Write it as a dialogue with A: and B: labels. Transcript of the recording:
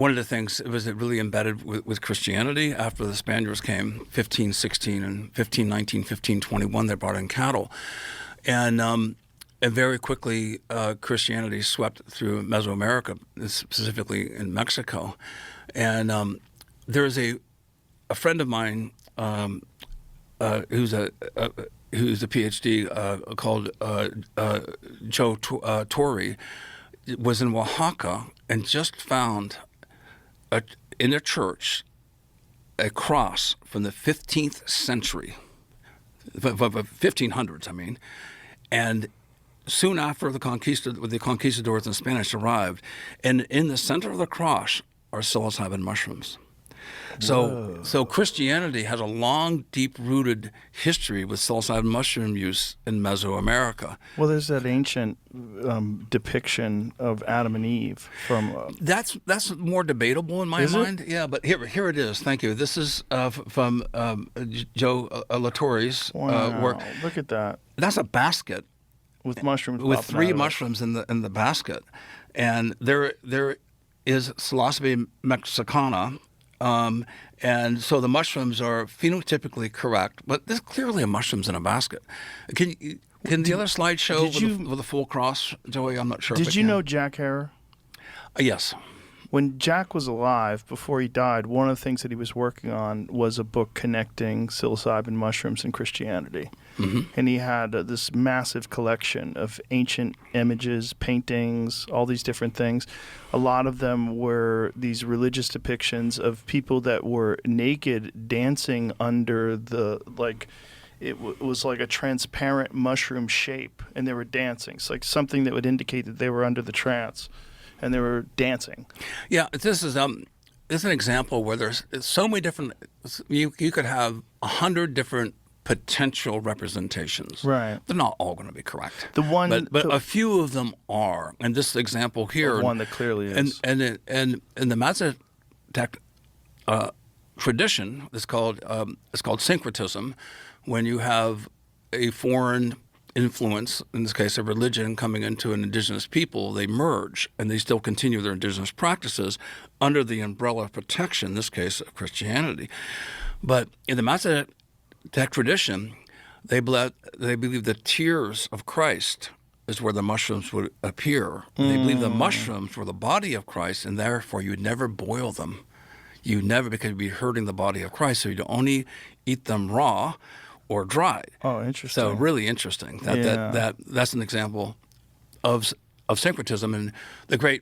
A: one of the things, it was really embedded with Christianity after the Spaniards came, 1516 and 1519, 1521, they brought in cattle. And very quickly, Christianity swept through Mesoamerica, specifically in Mexico. And there's a friend of mine who's a PhD called Joe Torre, was in Oaxaca and just found in a church a cross from the 15th century, 1500s, I mean, and soon after the conquistadors and Spanish arrived, and in the center of the cross are psilocybin mushrooms. So Christianity has a long, deep-rooted history with psilocybin mushroom use in Mesoamerica.
B: Well, there's that ancient depiction of Adam and Eve from.
A: That's more debatable in my mind. Yeah, but here it is. Thank you. This is from Joe Latorre's work.
B: Look at that.
A: That's a basket
B: with mushrooms.
A: With 3 mushrooms in the basket, and there is Psilocybe mexicana. And so the mushrooms are phenotypically correct, but there's clearly mushrooms in a basket. Can the other slide show with the full cross, Joey? I'm not sure.
B: Did you know Jack Herer?
A: Yes.
B: When Jack was alive, before he died, one of the things that he was working on was a book connecting psilocybin mushrooms and Christianity. Mm-hmm. And he had this massive collection of ancient images, paintings, all these different things. A lot of them were these religious depictions of people that were naked dancing under the, it was like a transparent mushroom shape, and they were dancing. It's like something that would indicate that they were under the trance, and they were dancing.
A: Yeah, this is an example where there's so many different. You could have 100 different potential representations.
B: Right.
A: They're not all going to be correct.
B: But
A: a few of them are. And this example here,
B: one that clearly is.
A: And in the Mazatec tradition, it's called syncretism, when you have a foreign influence, in this case a religion, coming into an indigenous people, they merge and they still continue their indigenous practices under the umbrella of protection, in this case of Christianity. But in the Mazatec tradition, they believe the tears of Christ is where the mushrooms would appear. They believe the mushrooms were the body of Christ, and therefore you'd never boil them. Because you'd be hurting the body of Christ, so you'd only eat them raw or dried.
B: Oh, interesting.
A: So really interesting. That's an example of syncretism, and the great